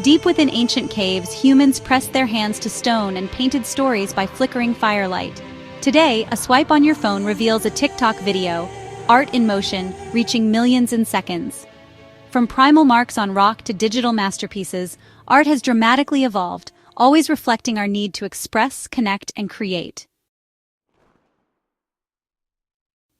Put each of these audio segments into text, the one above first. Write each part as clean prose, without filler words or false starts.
Deep within ancient caves, humans pressed their hands to stone and painted stories by flickering firelight. Today, a swipe on your phone reveals a TikTok video, art in motion, reaching millions in seconds. From primal marks on rock to digital masterpieces, art has dramatically evolved, always reflecting our need to express, connect, and create.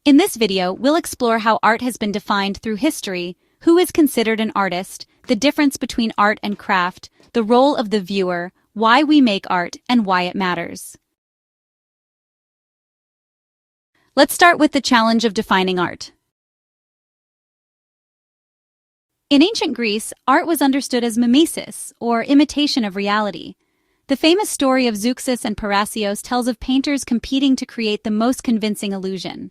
In this video, we'll explore how art has been defined through history, who is considered an artist, the difference between art and craft, the role of the viewer, why we make art, and why it matters. Let's start with the challenge of defining art. In ancient Greece, art was understood as mimesis, or imitation of reality. The famous story of Zeuxis and Parrhasius tells of painters competing to create the most convincing illusion.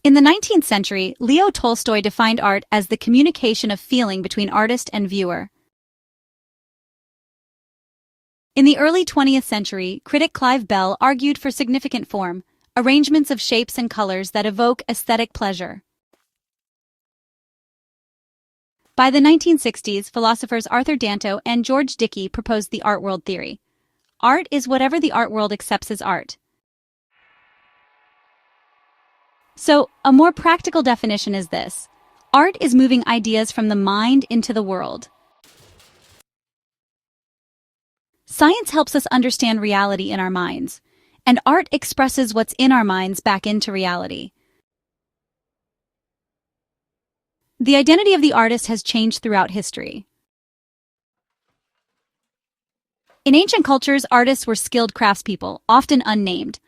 In the 19th century, Leo Tolstoy defined art as the communication of feeling between artist and viewer. In the early 20th century, critic Clive Bell argued for significant form, arrangements of shapes and colors that evoke aesthetic pleasure. By the 1960s, philosophers Arthur Danto and George Dickey proposed the Artworld theory. Art is whatever the art world accepts as art. So, a more practical definition is this. Art is moving ideas from the mind into the world. Science helps us understand reality in our minds, and art expresses what's in our minds back into reality. The identity of the artist has changed throughout history. In ancient cultures, artists were skilled craftspeople, often unnamed.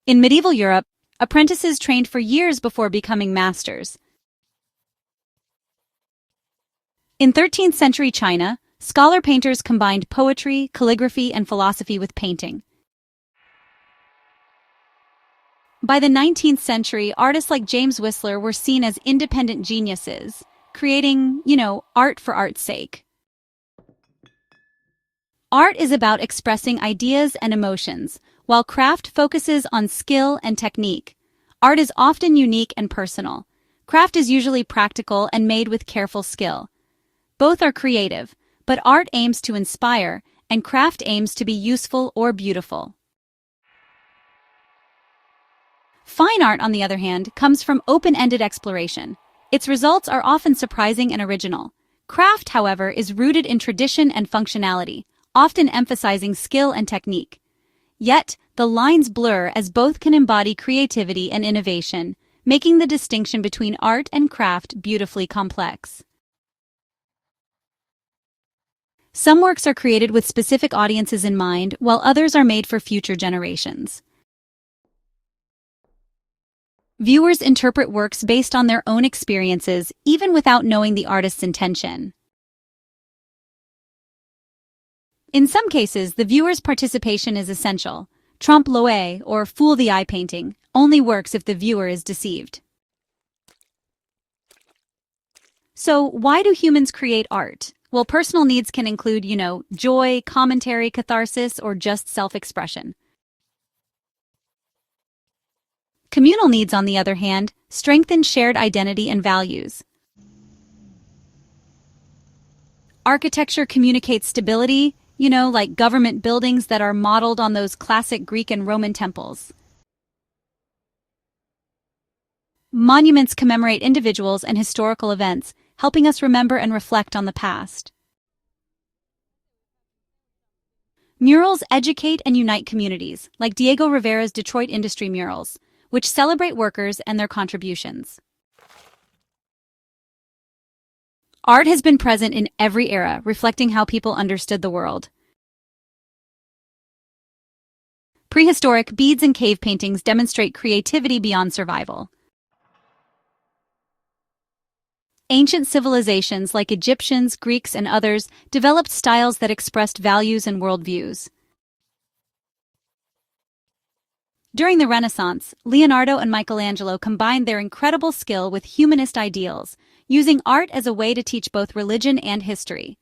In medieval Europe, apprentices trained for years before becoming masters. In 13th century China, scholar painters combined poetry, calligraphy, and philosophy with painting. By the 19th century, artists like James Whistler were seen as independent geniuses, creating, art for art's sake. Art is about expressing ideas and emotions, while craft focuses on skill and technique. Art is often unique and personal. Craft is usually practical and made with careful skill. Both are creative, but art aims to inspire, and craft aims to be useful or beautiful. Fine art, on the other hand, comes from open-ended exploration. Its results are often surprising and original. Craft, however, is rooted in tradition and functionality, often emphasizing skill and technique. Yet, the lines blur as both can embody creativity and innovation, making the distinction between art and craft beautifully complex. Some works are created with specific audiences in mind, while others are made for future generations. Viewers interpret works based on their own experiences, even without knowing the artist's intention. In some cases, the viewer's participation is essential. Trompe l'oeil, or fool the eye painting, only works if the viewer is deceived. So, why do humans create art? Well, personal needs can include, joy, commentary, catharsis, or just self-expression. Communal needs, on the other hand, strengthen shared identity and values. Architecture communicates stability, like government buildings that are modeled on those classic Greek and Roman temples. Monuments commemorate individuals and historical events, helping us remember and reflect on the past. Murals educate and unite communities, like Diego Rivera's Detroit Industry murals, which celebrate workers and their contributions. Art has been present in every era, reflecting how people understood the world. Prehistoric beads and cave paintings demonstrate creativity beyond survival. Ancient civilizations like Egyptians, Greeks, and others developed styles that expressed values and worldviews. During the Renaissance, Leonardo and Michelangelo combined their incredible skill with humanist ideals, using art as a way to teach both religion and history.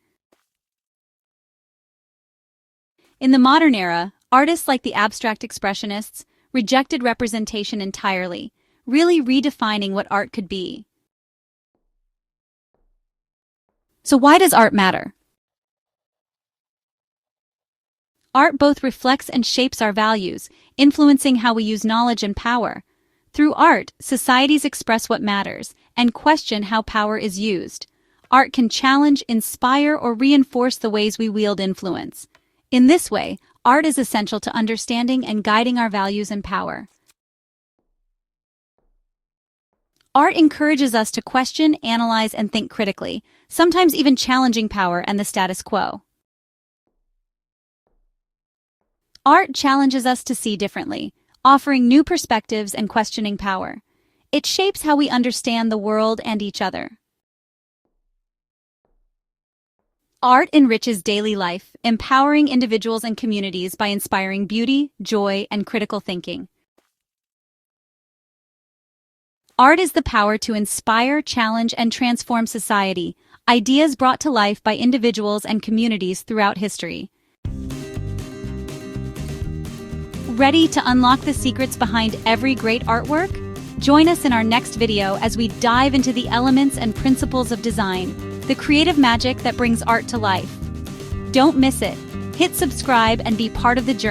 In the modern era, artists like the abstract expressionists rejected representation entirely, really redefining what art could be. So why does art matter? Art both reflects and shapes our values, influencing how we use knowledge and power. Through art, societies express what matters and question how power is used. Art can challenge, inspire, or reinforce the ways we wield influence. In this way, art is essential to understanding and guiding our values and power. Art encourages us to question, analyze, and think critically, sometimes even challenging power and the status quo. Art challenges us to see differently, offering new perspectives and questioning power. It shapes how we understand the world and each other. Art enriches daily life, empowering individuals and communities by inspiring beauty, joy, and critical thinking. Art is the power to inspire, challenge, and transform society, ideas brought to life by individuals and communities throughout history. Ready to unlock the secrets behind every great artwork? Join us in our next video as we dive into the elements and principles of design, the creative magic that brings art to life. Don't miss it. Hit subscribe and be part of the journey.